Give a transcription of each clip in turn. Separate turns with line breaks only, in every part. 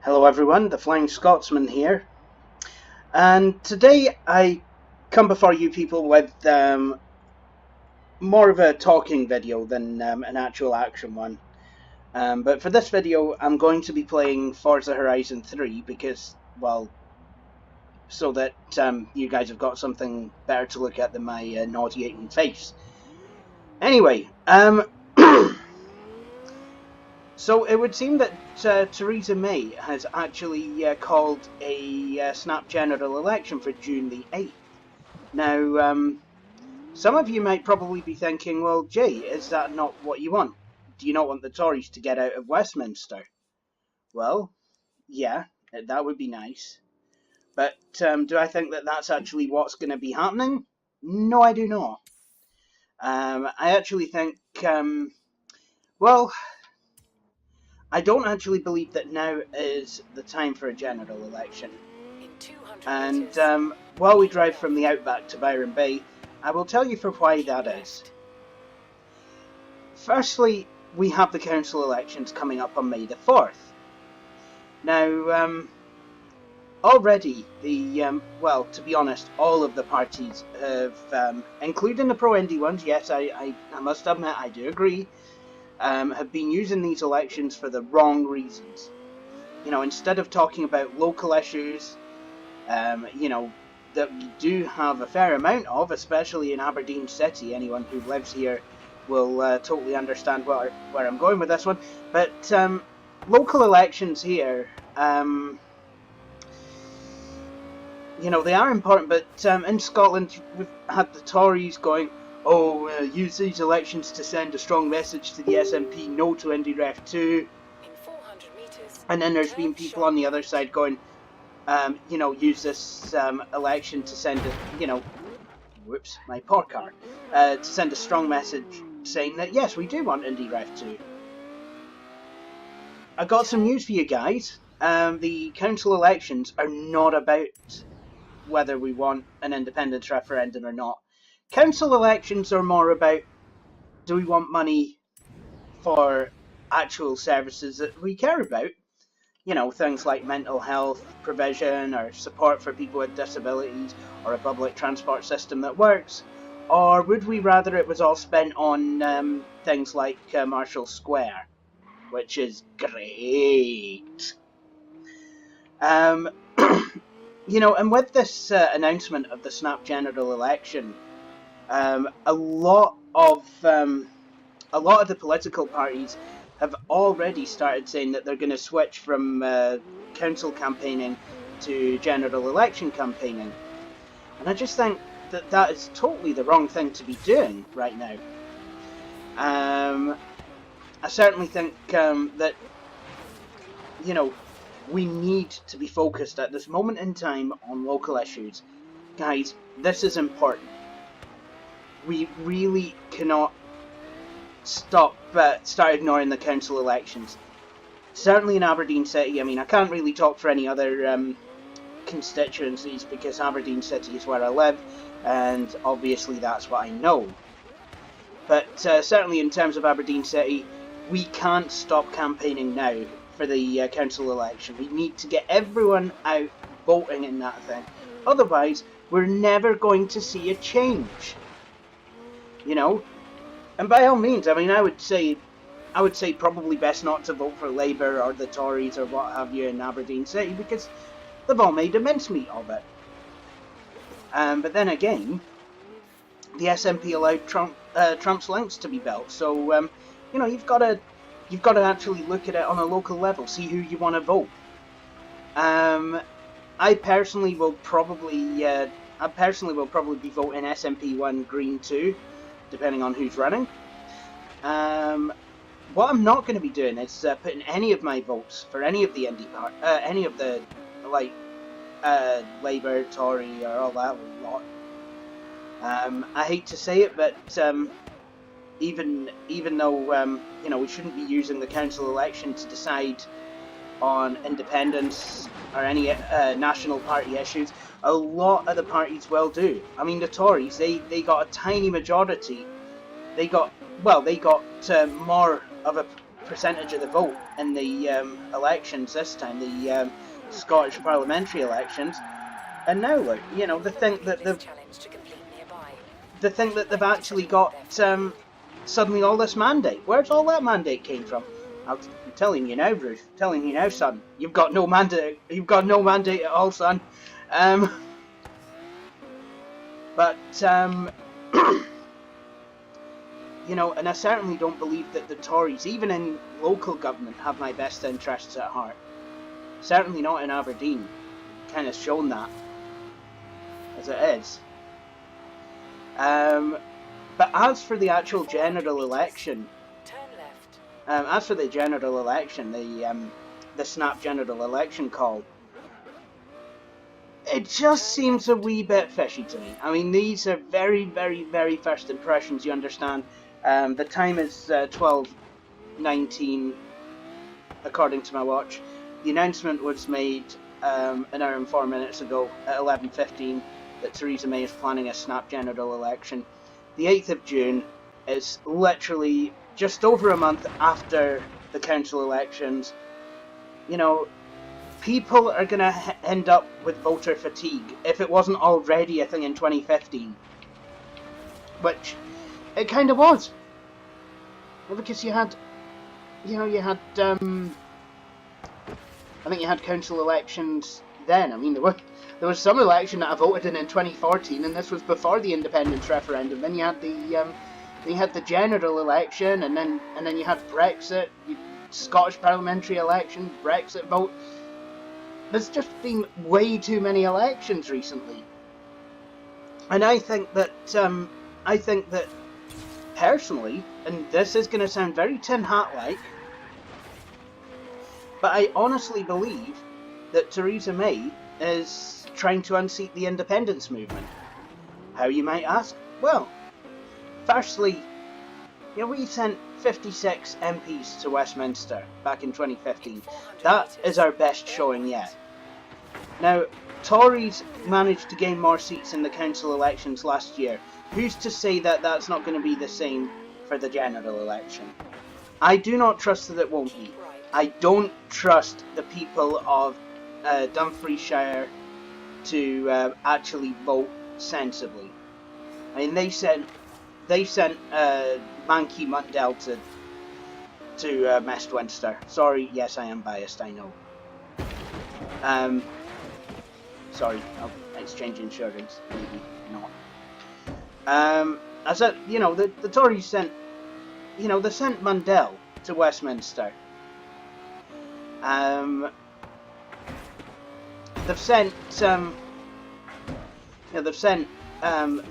Hello everyone, the Flying Scotsman here, and today I come before you people with more of a talking video than an actual action one. But for this video I'm going to be playing Forza Horizon 3 because, well, so that you guys have got something better to look at than my nauseating face. Anyway, so it would seem that Teresa May has actually called a snap general election for June the 8th. Now, some of you might probably be thinking, well, Jay, is that not what you want? Do you not want the Tories to get out of Westminster? Well, yeah, that would be nice. But do I think that that's actually what's going to be happening? No, I do not. I actually think, well, I don't actually believe that now is the time for a general election. And while we drive from the outback to Byron Bay, I will tell you for why that is. Firstly, we have the council elections coming up on May the 4th. Now, already well, to be honest, all of the parties have, including the pro-Indy ones, yes, I must admit, I do agree, have been using these elections for the wrong reasons. You know, instead of talking about local issues, you know, that we do have a fair amount of, especially in Aberdeen City. Anyone who lives here will totally understand where I'm going with this one. But local elections here, you know, they are important, but in Scotland we've had the Tories going, oh, use these elections to send a strong message to the SNP, no to IndyRef 2. And then there's been people on the other side going, you know, use this election to send a, you know, whoops, my poor car, to send a strong message saying that, yes, we do want IndyRef 2. I got some news for you guys. The council elections are not about whether we want an independence referendum or not. Council elections are more about, do we want money for actual services that we care about? You know, things like mental health provision or support for people with disabilities or a public transport system that works? Or would we rather it was all spent on things like Marshall Square, which is great? You know, and with this announcement of the snap general election, a lot of the political parties have already started saying that they're going to switch from council campaigning to general election campaigning. And I just think that that is totally the wrong thing to be doing right now. I certainly think that, you know, we need to be focused at this moment in time on local issues. Guys, this is important. We really cannot start ignoring the council elections. Certainly in Aberdeen City, I mean, I can't really talk for any other constituencies because Aberdeen City is where I live, and obviously that's what I know. But certainly in terms of Aberdeen City, we can't stop campaigning now for the council election. We need to get everyone out voting in that thing. Otherwise, we're never going to see a change. You know? And by all means, I mean, I would say probably best not to vote for Labour or the Tories or what have you in Aberdeen City because they've all made a mincemeat of it. But then again, the SNP allowed Trump's links to be built, so you know, you've got to actually look at it on a local level, see who you want to vote. I personally will probably be voting SNP 1, Green 2. Depending on who's running. What I'm not going to be doing is putting any of my votes for any of the any of the like Labour, Tory, or all that lot. I hate to say it, but even though you know, we shouldn't be using the council election to decide on independence or any national party issues, a lot of the parties will do. I mean, the Tories, they got a tiny majority. They got more of a percentage of the vote in the elections this time, the Scottish parliamentary elections. And now look, you know, they think that they've actually got suddenly all this mandate. Where's all that mandate came from? I'm telling you now, Bruce. Telling you now, son. You've got no mandate. You've got no mandate at all, son. But you know, and I certainly don't believe that the Tories, even in local government, have my best interests at heart. Certainly not in Aberdeen. Kind of shown that as it is. But as for the actual general election, the snap general election call, it just seems a wee bit fishy to me. I mean, these are very, very, very first impressions, you understand. The time is 12:19, according to my watch. The announcement was made an hour and 4 minutes ago at 11:15 that Theresa May is planning a snap general election. The 8th of June is literally just over a month after the council elections. You know, people are going to end up with voter fatigue if it wasn't already a thing in 2015. Which it kind of was. Because you had, I think you had council elections then. I mean, there was some election that I voted in 2014, and this was before the independence referendum. Then you had the general election, and then you had Brexit, Scottish parliamentary election, Brexit vote. There's just been way too many elections recently, and I think that personally, and this is going to sound very tin hat like, but I honestly believe that Theresa May is trying to unseat the independence movement. How, you might ask? Well, firstly, you know, we sent 56 MPs to Westminster back in 2015. That is our best showing yet. Now, Tories managed to gain more seats in the council elections last year. Who's to say that that's not going to be the same for the general election? I do not trust that it won't be. I don't trust the people of Dumfriesshire to actually vote sensibly. I mean, they sent Manky Mundell to Westminster. Sorry, yes, I am biased, I know. Sorry, I'll exchange insurance, maybe not. As you know, the Tories sent, they sent Mundell to Westminster. They've sent,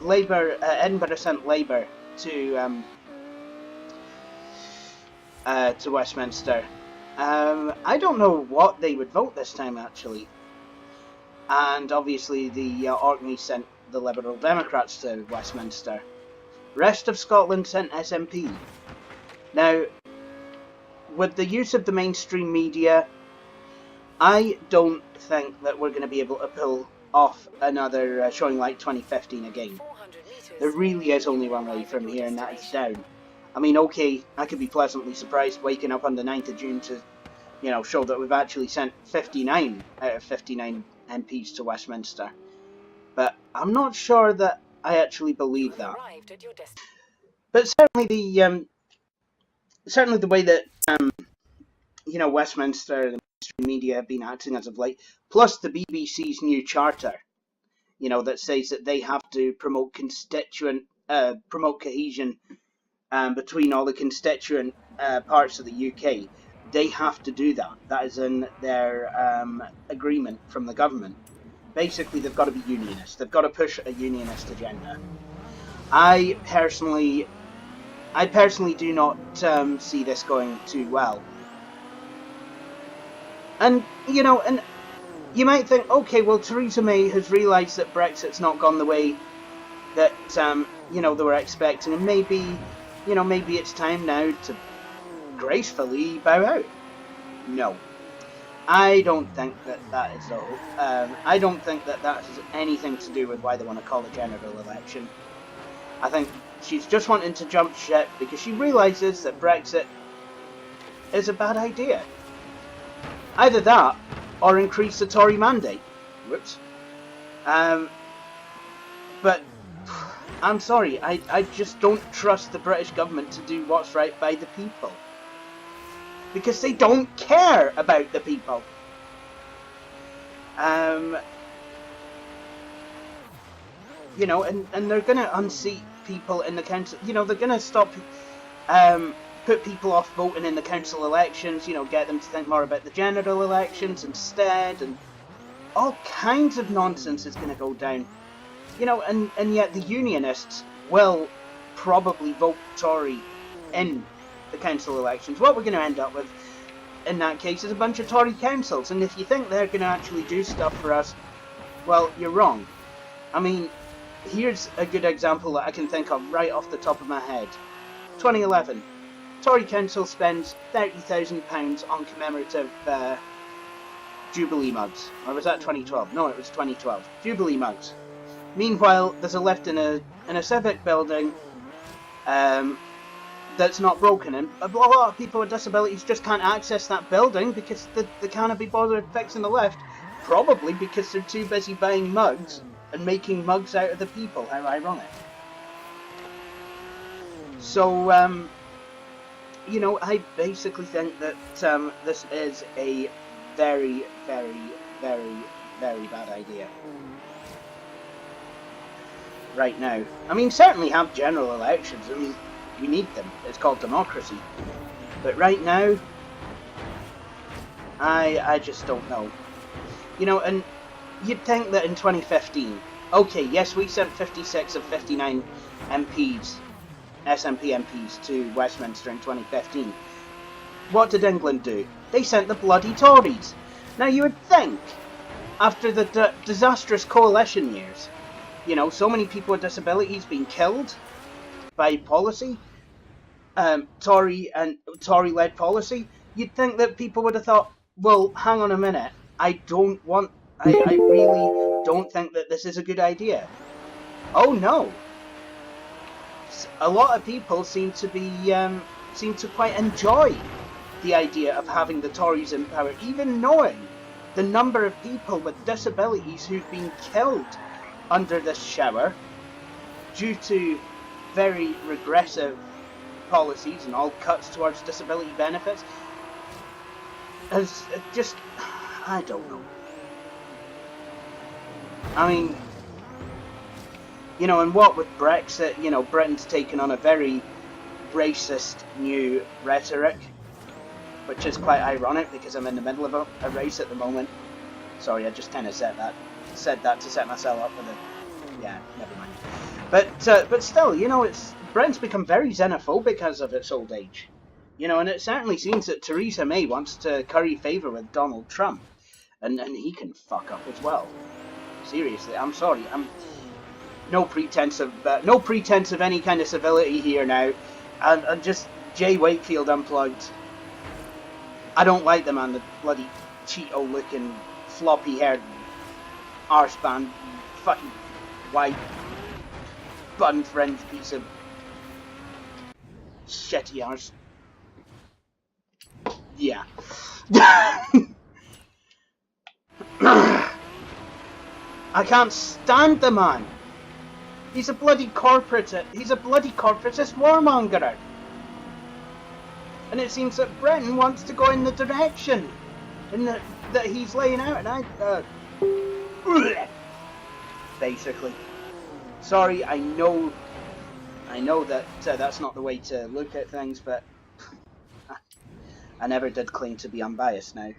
Labour. Edinburgh sent Labour to Westminster. I don't know what they would vote this time, actually. And obviously, the Orkney sent the Liberal Democrats to Westminster. Rest of Scotland sent SNP. Now, with the use of the mainstream media, I don't think that we're going to be able to pull off another showing like 2015 again. There really is only one way from here, and that is down. I mean, okay, I could be pleasantly surprised waking up on the 9th of June to, show that we've actually sent 59 out of 59 MPs to Westminster. But I'm not sure that I actually believe that. But certainly the way that Westminster and the mainstream media have been acting as of late, plus the BBC's new charter, that says that they have to promote cohesion between all the constituent parts of the UK. They have to do that. That is in their agreement from the government. Basically, they've got to be unionist. They've got to push a unionist agenda. I personally do not see this going too well. And and you might think, okay, well, Theresa May has realised that Brexit's not gone the way that they were expecting, and maybe it's time now to gracefully bow out. No, I don't think that is the whole. I don't think that has anything to do with why they want to call a general election. I think she's just wanting to jump ship because she realises that Brexit is a bad idea. Either that, or increase the Tory mandate. Whoops. But I'm sorry, I just don't trust the British government to do what's right by the people. Because they don't care about the people. You know, and they're going to unseat people in the council. You know, they're going to stop, put people off voting in the council elections, you know, get them to think more about the general elections instead, and all kinds of nonsense is going to go down. You know, and yet the unionists will probably vote Tory in the council elections. What we're going to end up with in that case is a bunch of Tory councils, and if you think they're going to actually do stuff for us, well, you're wrong. I mean, here's a good example that I can think of right off the top of my head. 2011, Tory council spends £30,000 on commemorative Jubilee mugs. Or was that 2012? No, it was 2012. Jubilee mugs. Meanwhile, there's a lift in a civic building that's not broken, and a lot of people with disabilities just can't access that building because they can't be bothered fixing the lift, probably because they're too busy buying mugs and making mugs out of the people. How ironic. So, you know, I basically think that this is a very, very, very, very bad idea. Right now. I mean, certainly have general elections. I mean, we need them. It's called democracy. But right now, I just don't know. You know, and you'd think that in 2015, okay, yes, we sent 56 of 59 MPs, SNP MPs, to Westminster in 2015. What did England do? They sent the bloody Tories. Now, you would think, after the disastrous coalition years, you know, so many people with disabilities being killed by policy, Tory-led policy, you'd think that people would have thought, well, hang on a minute, I really don't think that this is a good idea. Oh no. A lot of people seem to quite enjoy the idea of having the Tories in power, even knowing the number of people with disabilities who've been killed under this shower due to very regressive policies and all cuts towards disability benefits. As just, I don't know. I mean, you know, and what with Brexit, you know, Britain's taken on a very racist new rhetoric, which is quite ironic because I'm in the middle of a race at the moment. Sorry, I just kind of said that to set myself up with it. Yeah, never mind. But still, you know, Britain's become very xenophobic because of its old age. You know, and it certainly seems that Teresa May wants to curry favour with Donald Trump, and he can fuck up as well. Seriously, I'm sorry. I'm no pretense of any kind of civility here now, and just Jay Wakefield unplugged. I don't like the man, the bloody Cheeto-looking, floppy-haired arse-band, fucking white, bun-fringed piece of shitty arse. Yeah. I can't stand the man. He's a bloody corporatist warmonger. And it seems that Britain wants to go in the direction that he's laying out, and basically. Sorry, I know that that's not the way to look at things, but I never did claim to be unbiased now.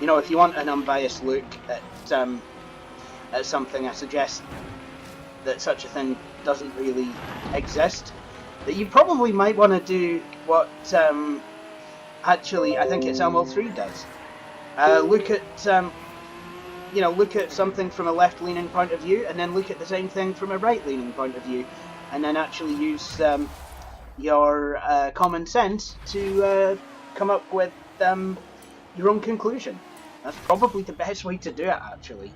You know, if you want an unbiased look at something, I suggest that such a thing doesn't really exist. That you probably might want to do what actually I think it's ML3 does. Look at something from a left-leaning point of view, and then look at the same thing from a right-leaning point of view, and then actually use your common sense to come up with your own conclusion. That's probably the best way to do it, actually.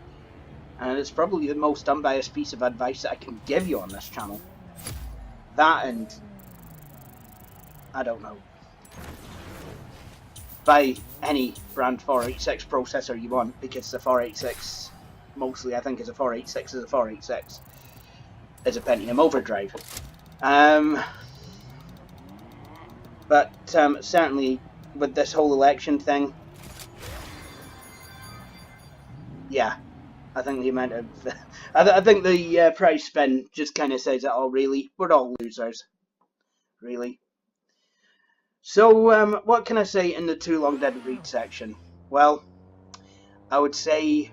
And it's probably the most unbiased piece of advice that I can give you on this channel. That and I don't know, buy any brand 486 processor you want, because the 486, mostly I think is a 486 is a 486, is a Pentium overdrive. But certainly with this whole election thing, yeah, I think the amount of I think the price spend just kind of says it all. Really, we're all losers, really. So what can I say in the too long didn't read section? Well, I would say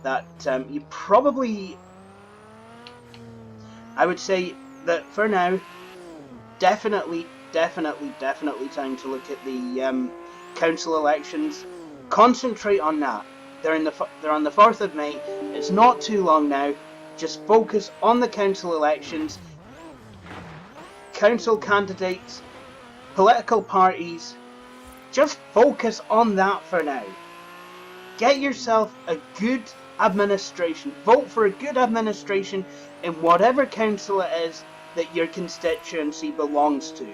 that I would say that for now, definitely time to look at the council elections. Concentrate on that. They're on the 4th of May. It's not too long now. Just focus on the council elections, council candidates, political parties. Just focus on that for now. Get yourself a good administration. Vote for a good administration in whatever council it is that your constituency belongs to.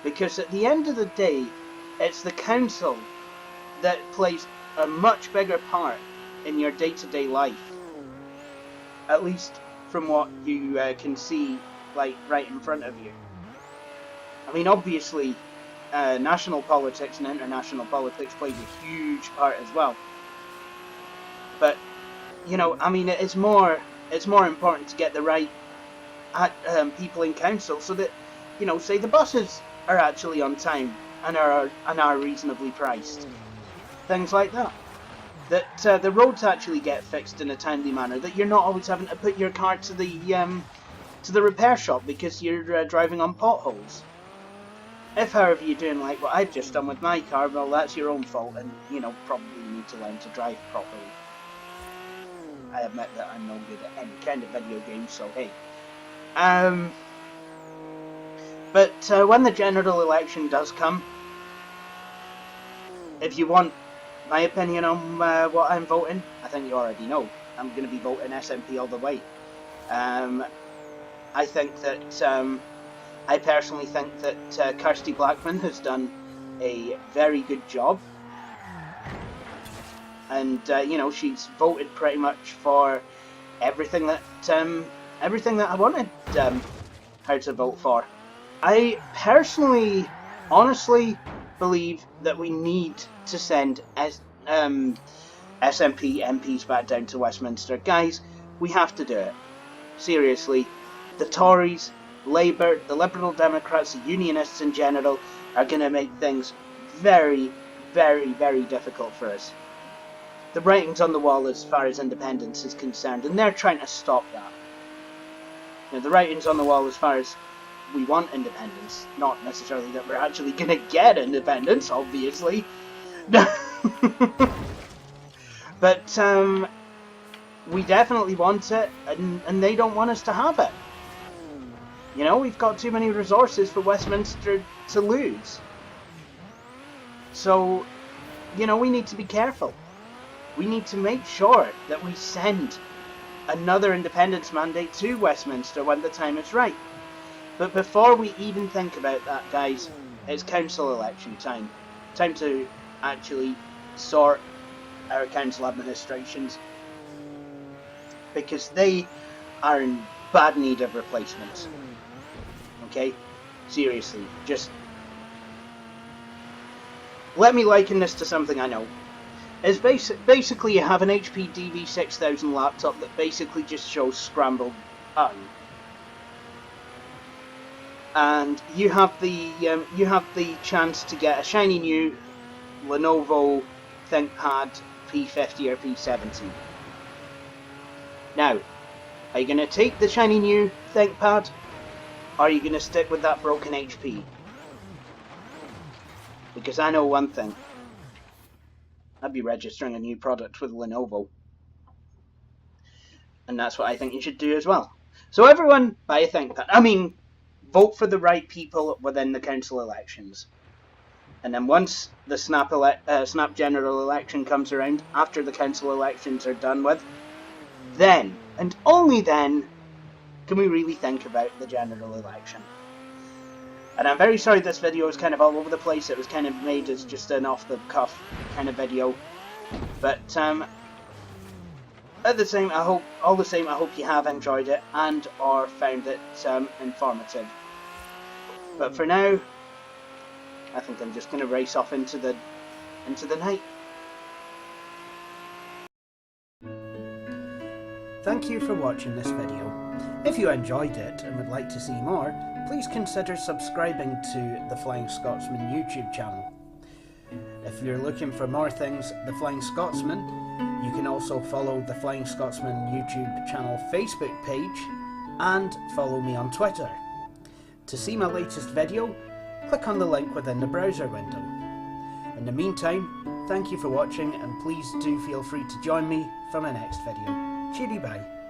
Because at the end of the day, it's the council that plays a much bigger part in your day-to-day life. At least from what you can see, like, right in front of you. I mean, obviously, national politics and international politics plays a huge part as well. But, you know, I mean, it's more important to get the right people in council, so that, you know, say the buses are actually on time and are reasonably priced. Things like that. That the roads actually get fixed in a timely manner. That you're not always having to put your car to the repair shop because you're driving on potholes. If, however, you're doing like what I've just done with my car, well, that's your own fault, and, you know, probably need to learn to drive properly. I admit that I'm no good at any kind of video game, so hey. But when the general election does come, if you want my opinion on what I'm voting, I think you already know. I'm going to be voting SNP all the way. I think that, I personally think that Kirsty Blackman has done a very good job. And, you know, she's voted pretty much for everything that I wanted her to vote for. I personally, honestly, believe that we need to send SNP MPs back down to Westminster. Guys, we have to do it. Seriously. The Tories, Labour, the Liberal Democrats, the Unionists in general are going to make things very, very, very difficult for us. The writing's on the wall as far as independence is concerned, and they're trying to stop that. You know, the writing's on the wall as far as we want independence, not necessarily that we're actually going to get independence, obviously. But we definitely want it, and they don't want us to have it. You know, we've got too many resources for Westminster to lose. So, you know, we need to be careful. We need to make sure that we send another independence mandate to Westminster when the time is right. But before we even think about that, guys, it's council election time. Time to actually sort our council administrations, because they are in bad need of replacements. Okay? Seriously, just let me liken this to something I know. It's basically you have an HP DV6000 laptop that basically just shows scrambled button, and you have the chance to get a shiny new Lenovo ThinkPad P50 or P70. Now, are you going to take the shiny new ThinkPad, or are you going to stick with that broken HP? Because I know one thing. I'd be registering a new product with Lenovo. And that's what I think you should do as well. So everyone, buy a ThinkPad. I mean, vote for the right people within the council elections. And then once the snap general election comes around, after the council elections are done with, then, and only then, can we really think about the general election. And I'm very sorry this video is kind of all over the place. It was kind of made as just an off-the-cuff kind of video. But at the same, I hope you have enjoyed it and or found it informative. But for now, I think I'm just going to race off into the night. Thank you for watching this video. If you enjoyed it and would like to see more, please consider subscribing to the Flying Scotsman YouTube channel. If you're looking for more things The Flying Scotsman, you can also follow the Flying Scotsman YouTube channel Facebook page and follow me on Twitter. To see my latest video, click on the link within the browser window. In the meantime, thank you for watching and please do feel free to join me for my next video. Cheery bye.